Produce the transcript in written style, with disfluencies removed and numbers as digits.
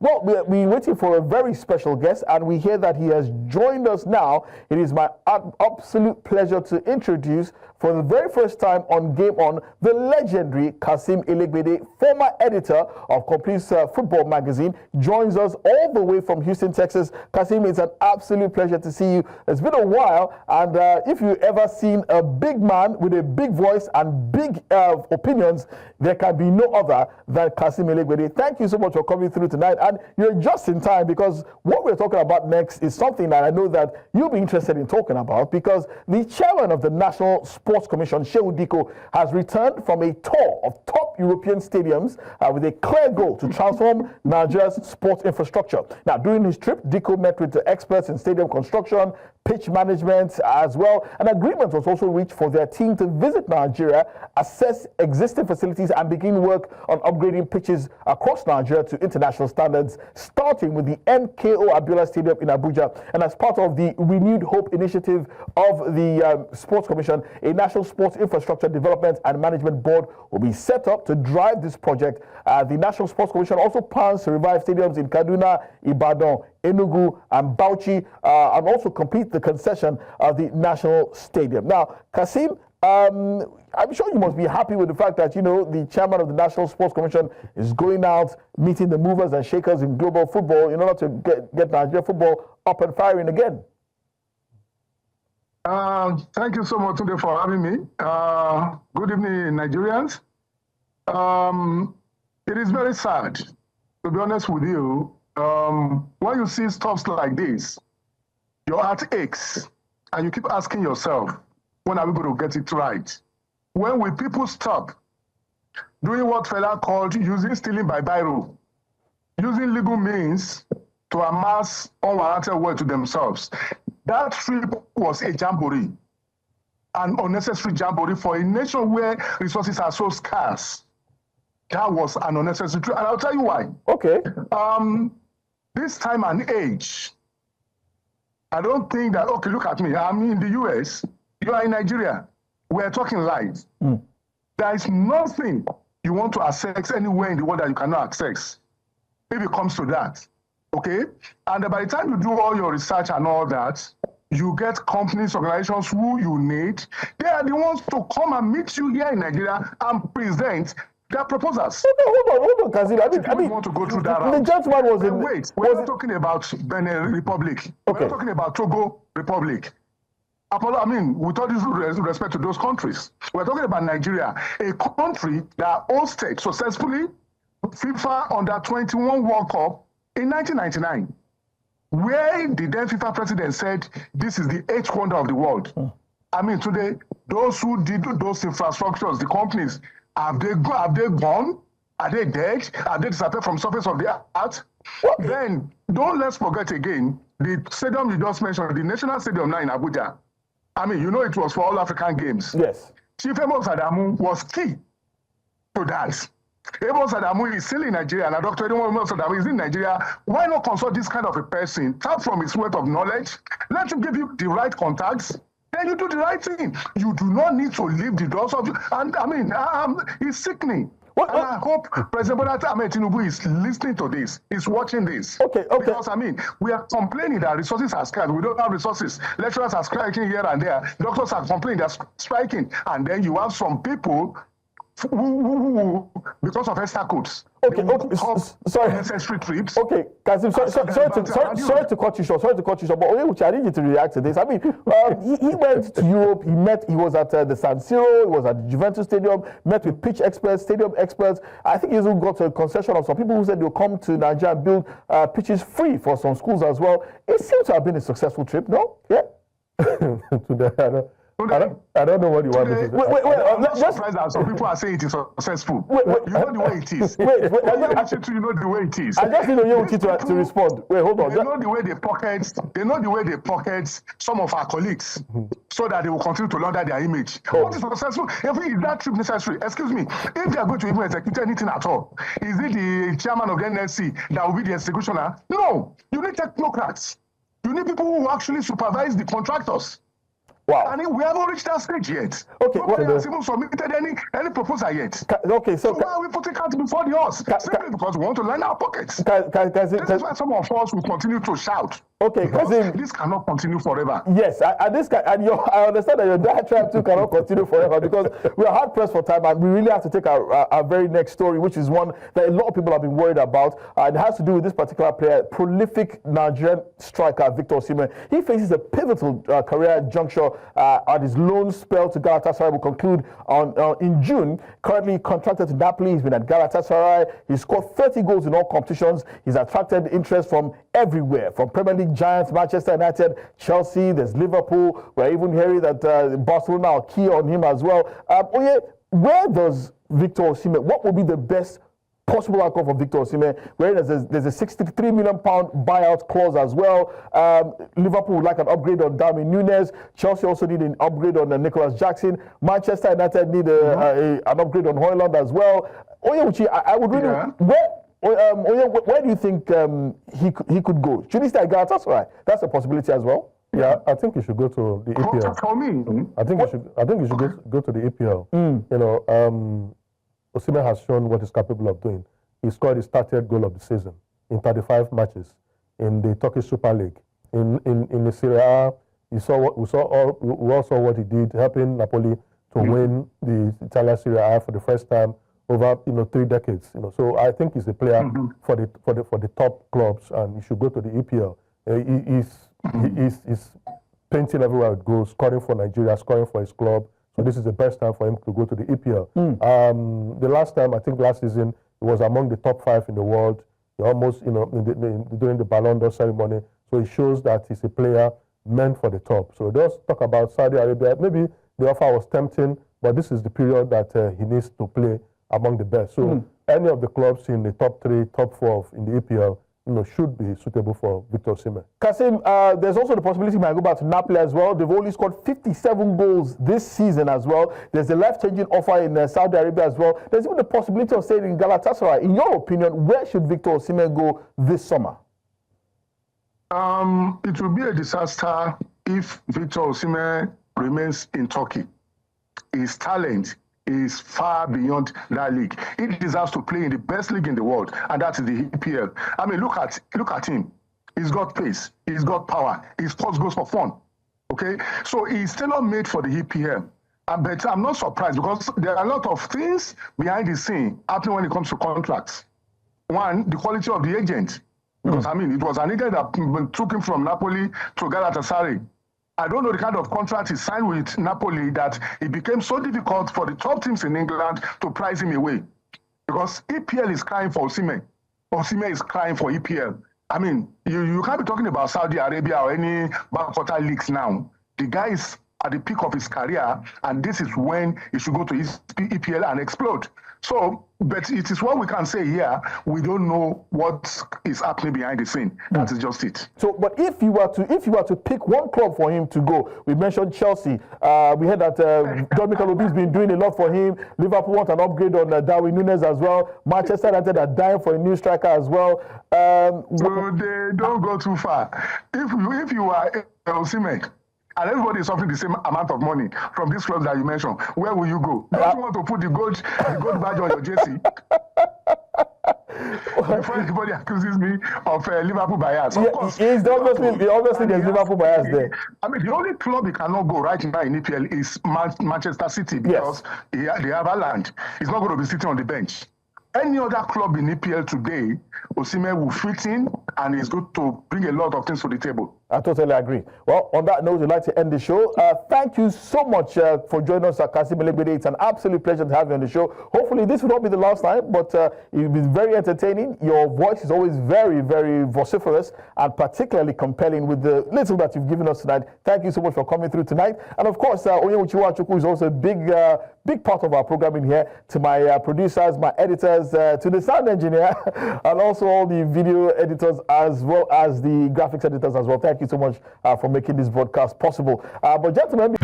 Well, we're waiting for a very special guest, and we hear that he has joined us now. It is my absolute pleasure to introduce, for the very first time on Game On, the legendary Kasim Elegbede, former editor of Complete Football Magazine, joins us all the way from Houston, Texas. Kasim, it's an absolute pleasure to see you. It's been a while, and if you've ever seen a big man with a big voice and big opinions, there can be no other than Kasim Elegbede. Thank you so much for coming through tonight, and you're just in time, because what we're talking about next is something that I know that you'll be interested in talking about, because the chairman of the National Sports Commission, Shehu Dikko, has returned from a tour of top European stadiums with a clear goal to transform Nigeria's sports infrastructure. Now, during his trip, Dikko met with the experts in stadium construction, pitch management as well. An agreement was also reached for their team to visit Nigeria, assess existing facilities, and begin work on upgrading pitches across Nigeria to international standards, starting with the MKO Abiola Stadium in Abuja. And as part of the Renewed Hope initiative of the Sports Commission, a National Sports Infrastructure Development and Management Board will be set up to drive this project. The National Sports Commission also plans to revive stadiums in Kaduna, Ibadan, Enugu, and Bauchi, and also complete the concession of the National Stadium. Now, Kasim, I'm sure you must be happy with the fact that, you know, the chairman of the National Sports Commission is going out, meeting the movers and shakers in global football in order to get Nigeria football up and firing again. Thank you so much, Tunde, for having me. Good evening, Nigerians. It is very sad, to be honest with you. When you see stuff like this, your heart aches, and you keep asking yourself, when are we going to get it right? When will people stop doing what fella called stealing by biro, using legal means to amass unwarranted wealth to themselves? That trip was a jamboree, an unnecessary jamboree for a nation where resources are so scarce. That was an unnecessary trip, and I'll tell you why. Okay. This time and age, I don't think that, okay, look at me, I'm in the US, you are in Nigeria, we're talking lies. There is nothing you want to access anywhere in the world that you cannot access, if it comes to that, okay? And by the time you do all your research and all that, you get companies, organizations who you need. They are the ones to come and meet you here in Nigeria and present their proposals. Hold on, Kasim. I mean, want to go through that the gentleman was in. Wait, we're not talking about Benin Republic. Okay. We're not talking about Togo Republic. I mean, with all due respect to those countries, we're talking about Nigeria, a country that hosted successfully FIFA Under-21 World Cup in 1999, where the then FIFA president said, this is the eighth wonder of the world. I mean, today, those who did those infrastructures, the companies, have they gone? Are they dead? Are they disappeared from surface of the earth? Then, let's forget again, the stadium you just mentioned, the National Stadium now in Abuja. I mean, you know it was for all African games. Yes. Chief Amos Adamu was key to that. Amos Adamu is still in Nigeria, and Dr. Amos Adamu is in Nigeria. Why not consult this kind of a person? Tap from his wealth of knowledge. Let him give you the right contacts. Then you do the right thing. You do not need to leave the doors of you. And I mean, it's sickening. And I hope President Bola Ahmed Tinubu is listening to this, is watching this. Okay. Because, I mean, we are complaining that resources are scarce. We don't have resources. Lecturers are striking here and there. Doctors are complaining, they're striking. And then you have some people who because of extra codes. Sorry. Necessary trips. Okay, Kasim, sorry to cut you short. But I need you to react to this. I mean, he went to Europe. He was at the San Siro. He was at the Juventus Stadium. Met with pitch experts, stadium experts. I think he even got a concession of some people who said they'll come to Nigeria and build pitches free for some schools as well. It seems to have been a successful trip, no? Yeah. I don't know what you want me to say. I'm not surprised that some people are saying it is successful. You know the way it is. You know the way it is. I just need to respond. Wait, hold on. They know the way they pocket some of our colleagues so that they will continue to launder their image. What is successful? Is that trip necessary? Excuse me. If they are going to even execute anything at all, is it the chairman of the NSC that will be the executioner? No. You need technocrats. You need people who actually supervise the contractors. Wow. And we haven't reached that stage yet. Okay. Nobody has even submitted any proposal yet. Okay. So why are we putting cart before the horse? Simply because we want to line our pockets. This is why some of us will continue to shout. Okay, Kazim, this cannot continue forever. Yes, I understand that your diatribe too cannot continue forever because we are hard pressed for time, and we really have to take our very next story, which is one that a lot of people have been worried about. It has to do with this particular player, prolific Nigerian striker Victor Osimhen. He faces a pivotal career juncture at his loan spell to Galatasaray will conclude in June. Currently contracted to Napoli, he's been at Galatasaray. He scored 30 goals in all competitions. He's attracted interest from everywhere, from Premier League giants, Manchester United, Chelsea, there's Liverpool. We're even hearing that Barcelona are key on him as well. Where does Victor Osimhen, what will be the best possible outcome for Victor Osimhen? Where there's a £63 million buyout clause as well. Liverpool would like an upgrade on Darwin Núñez. Chelsea also need an upgrade on Nicholas Jackson. Manchester United need an upgrade on Højlund as well. I would really... Yeah. Where do you think he could go? Should he stay at Galatasaray? That's a possibility as well. Yeah, I think he should go to the EPL. For me, I think he should go to the EPL. You know, Osimhen has shown what he's capable of doing. He scored his 30th goal of the season in 35 matches in the Turkish Super League. In the Serie A, we all saw what he did, helping Napoli to win the Italian Serie A for the first time over 3 decades. So I think he's a player for the top clubs, and he should go to the EPL. He's painting everywhere it goes, scoring for Nigeria, scoring for his club. So this is the best time for him to go to the EPL. The last time, I think last season, he was among the top 5 in the world. He almost, during the Ballon d'Or ceremony. So it shows that he's a player meant for the top. So let's talk about Saudi Arabia. Maybe the offer was tempting, but this is the period that he needs to play among the best. So any of the clubs in the top 3, top 4 in the EPL, should be suitable for Victor Osimhen. Kasim, there's also the possibility he might go back to Napoli as well. They've only scored 57 goals this season as well. There's a life-changing offer in Saudi Arabia as well. There's even the possibility of staying in Galatasaray. In your opinion, where should Victor Osimhen go this summer? It will be a disaster if Victor Osimhen remains in Turkey. His talent is far beyond that league. He deserves to play in the best league in the world, and that is the EPL. I mean, look at him. He's got pace. He's got power. His sports goes for fun. Okay? So he's tailor-made for the EPL. But I'm not surprised because there are a lot of things behind the scene happening when it comes to contracts. One, the quality of the agent. Because, I mean, it was an agent that took him from Napoli to Galatasaray. I don't know the kind of contract he signed with Napoli that it became so difficult for the top teams in England to price him away. Because EPL is crying for Osimhen. Osimhen is crying for EPL. I mean, you can't be talking about Saudi Arabia or any backwater leagues now. The guy is at the peak of his career, and this is when he should go to his EPL and explode. So, but it is what we can say here. We don't know what is happening behind the scene. That is just it. So, but if you were to pick one club for him to go, we mentioned Chelsea. We heard that Dominic Alobi's been doing a lot for him. Liverpool want an upgrade on Darwin Núñez as well. Manchester United are dying for a new striker as well. So they don't go too far. If you are Osimhen, and everybody is offering the same amount of money from this club that you mentioned, where will you go? Don't you want to put the gold badge on your jersey? Before anybody accuses me of Liverpool bias. Of course. Obviously there's Liverpool bias there. I mean, the only club he cannot go right now in EPL is Manchester City because they have Haaland. He's not going to be sitting on the bench. Any other club in EPL today, Osimhen will fit in and is good to bring a lot of things to the table. I totally agree. Well, on that note, we'd like to end the show. Thank you so much for joining us, Kasim Elegbede. It's an absolute pleasure to have you on the show. Hopefully, this will not be the last time, but it's been very entertaining. Your voice is always very, very vociferous and particularly compelling with the little that you've given us tonight. Thank you so much for coming through tonight. And of course, Onyemuchiwa Chukwu is also a big part of our programming here. To my producers, my editors, to the sound engineer, and also all the video editors as well as the graphics editors as well. Thank you so much for making this broadcast possible. But gentlemen...